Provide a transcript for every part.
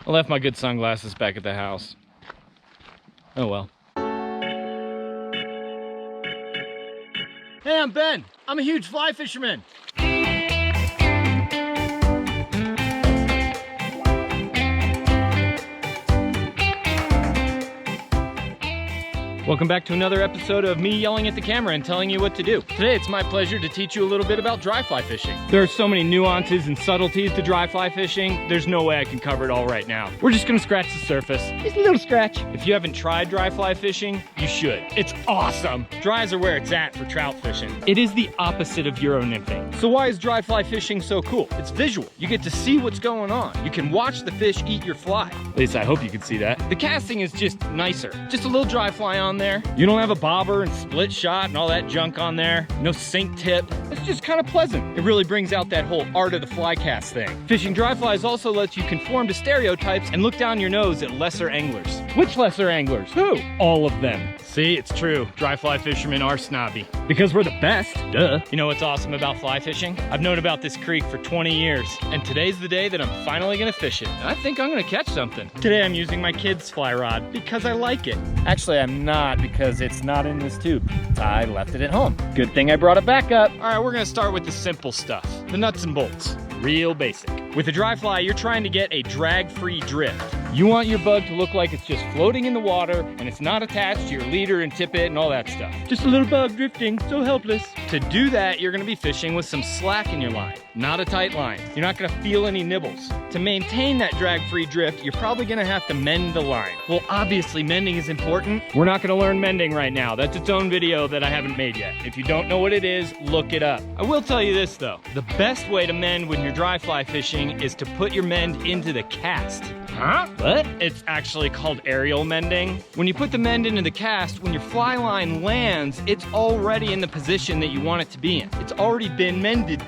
I left my good sunglasses back at the house. Oh well. Hey, I'm Ben. I'm a huge fly fisherman. Welcome back to another episode of me yelling at the camera and telling you what to do. Today it's my pleasure to teach you a little bit about dry fly fishing. There are so many nuances and subtleties to dry fly fishing, there's no way I can cover it all right now. We're just gonna scratch the surface. Just a little scratch. If you haven't tried dry fly fishing, you should. It's awesome. Dries are where it's at for trout fishing. It is the opposite of Euro nymphing. So why is dry fly fishing so cool? It's visual. You get to see what's going on. You can watch the fish eat your fly. At least I hope you can see that. The casting is just nicer. Just a little dry fly on there. You don't have a bobber and split shot and all that junk on there. No sink tip. It's just kind of pleasant. It really brings out that whole art of the fly cast thing. Fishing dry flies also lets you conform to stereotypes and look down your nose at lesser anglers. Which lesser anglers? Who? All of them. See, it's true. Dry fly fishermen are snobby. Because we're the best, duh. You know what's awesome about fly fishing? I've known about this creek for 20 years, and today's the day that I'm finally gonna fish it. And I think I'm gonna catch something. Today I'm using my kid's fly rod because I like it. Actually, I'm not, because it's not in this tube. I left it at home. Good thing I brought it back up. All right, we're gonna start with the simple stuff. The nuts and bolts. Real basic. With a dry fly, you're trying to get a drag-free drift. You want your bug to look like it's just floating in the water and it's not attached to your leader and tippet and all that stuff. Just a little bug drifting, so helpless. To do that, you're gonna be fishing with some slack in your line, not a tight line. You're not gonna feel any nibbles. To maintain that drag-free drift, you're probably gonna have to mend the line. Well, obviously mending is important. We're not gonna learn mending right now. That's its own video that I haven't made yet. If you don't know what it is, look it up. I will tell you this though, the best way to mend when you're dry fly fishing is to put your mend into the cast. Huh? What? It's actually called aerial mending. When you put the mend into the cast, when your fly line lands, it's already in the position that you want it to be in. It's already been mended.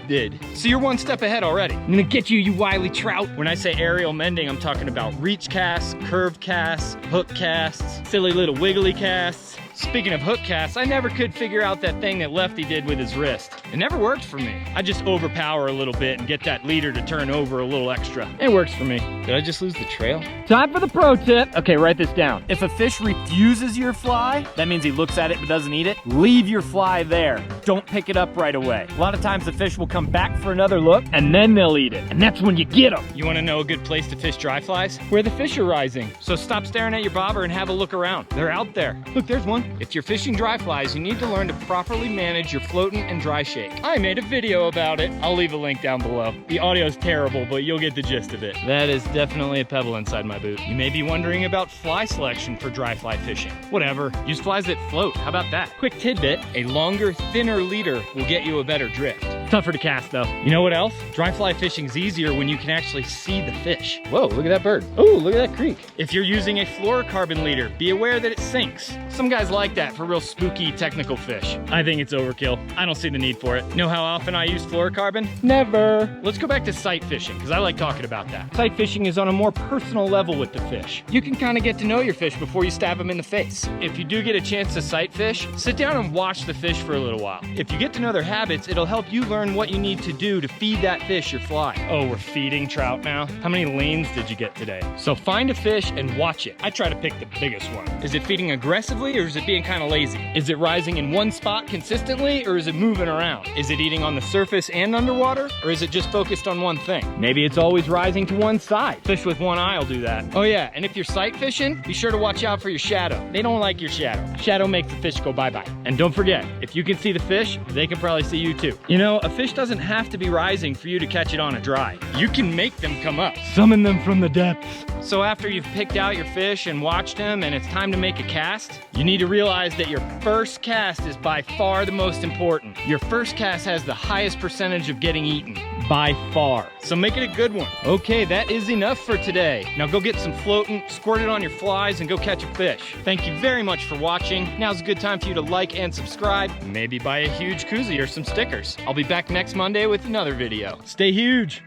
So you're one step ahead already. I'm gonna get you, you wily trout. When I say aerial mending, I'm talking about reach casts, curved casts, hook casts, silly little wiggly casts. Speaking of hook casts, I never could figure out that thing that Lefty did with his wrist. It never worked for me. I just overpower a little bit and get that leader to turn over a little extra. It works for me. Did I just lose the trail? Time for the pro tip. Okay, write this down. If a fish refuses your fly, that means he looks at it but doesn't eat it, leave your fly there. Don't pick it up right away. A lot of times the fish will come back for another look and then they'll eat it. And that's when you get them. You wanna know a good place to fish dry flies? Where the fish are rising. So stop staring at your bobber and have a look around. They're out there. Look, there's one. If you're fishing dry flies, you need to learn to properly manage your floatant and dry shake. I made a video about it. I'll leave a link down below. The audio's terrible, but you'll get the gist of it. That is definitely a pebble inside my boot. You may be wondering about fly selection for dry fly fishing. Whatever, use flies that float. How about that? Quick tidbit, a longer, thinner leader will get you a better drift. Tougher to cast though. You know what else? Dry fly fishing's easier when you can actually see the fish. Whoa, look at that bird. Oh, look at that creek. If you're using a fluorocarbon leader, be aware that it sinks. Some guys like that for real spooky technical fish. I think it's overkill. I don't see the need for it. Know how often I use fluorocarbon? Never. Let's go back to sight fishing, because I like talking about that. Sight fishing is on a more personal level with the fish. You can kind of get to know your fish before you stab them in the face. If you do get a chance to sight fish, sit down and watch the fish for a little while. If you get to know their habits, it'll help you learn what you need to do to feed that fish your fly. Oh, we're feeding trout now? How many leans did you get today? So find a fish and watch it. I try to pick the biggest one. Is it feeding aggressively or is it being kind of lazy? Is it rising in one spot consistently or is it moving around? Is it eating on the surface and underwater or is it just focused on one thing? Maybe it's always rising to one side. Fish with one eye will do that. Oh yeah, and if you're sight fishing, be sure to watch out for your shadow. They don't like your shadow. Shadow makes the fish go bye-bye. And don't forget, if you can see the fish, they can probably see you too. You know, a fish doesn't have to be rising for you to catch it on a dry. You can make them come up. Summon them from the depths. So after you've picked out your fish and watched them and it's time to make a cast, you need to realize that your first cast is by far the most important. Your first cast has the highest percentage of getting eaten, by far. So make it a good one. Okay, that is enough for today. Now go get some floatant, squirt it on your flies, and go catch a fish. Thank you very much for watching. Now's a good time for you to like and subscribe. Maybe buy a huge koozie or some stickers. I'll be back next Monday with another video. Stay huge.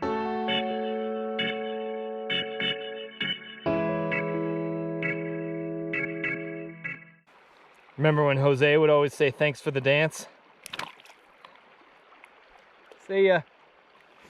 Remember when Jose would always say thanks for the dance? See ya.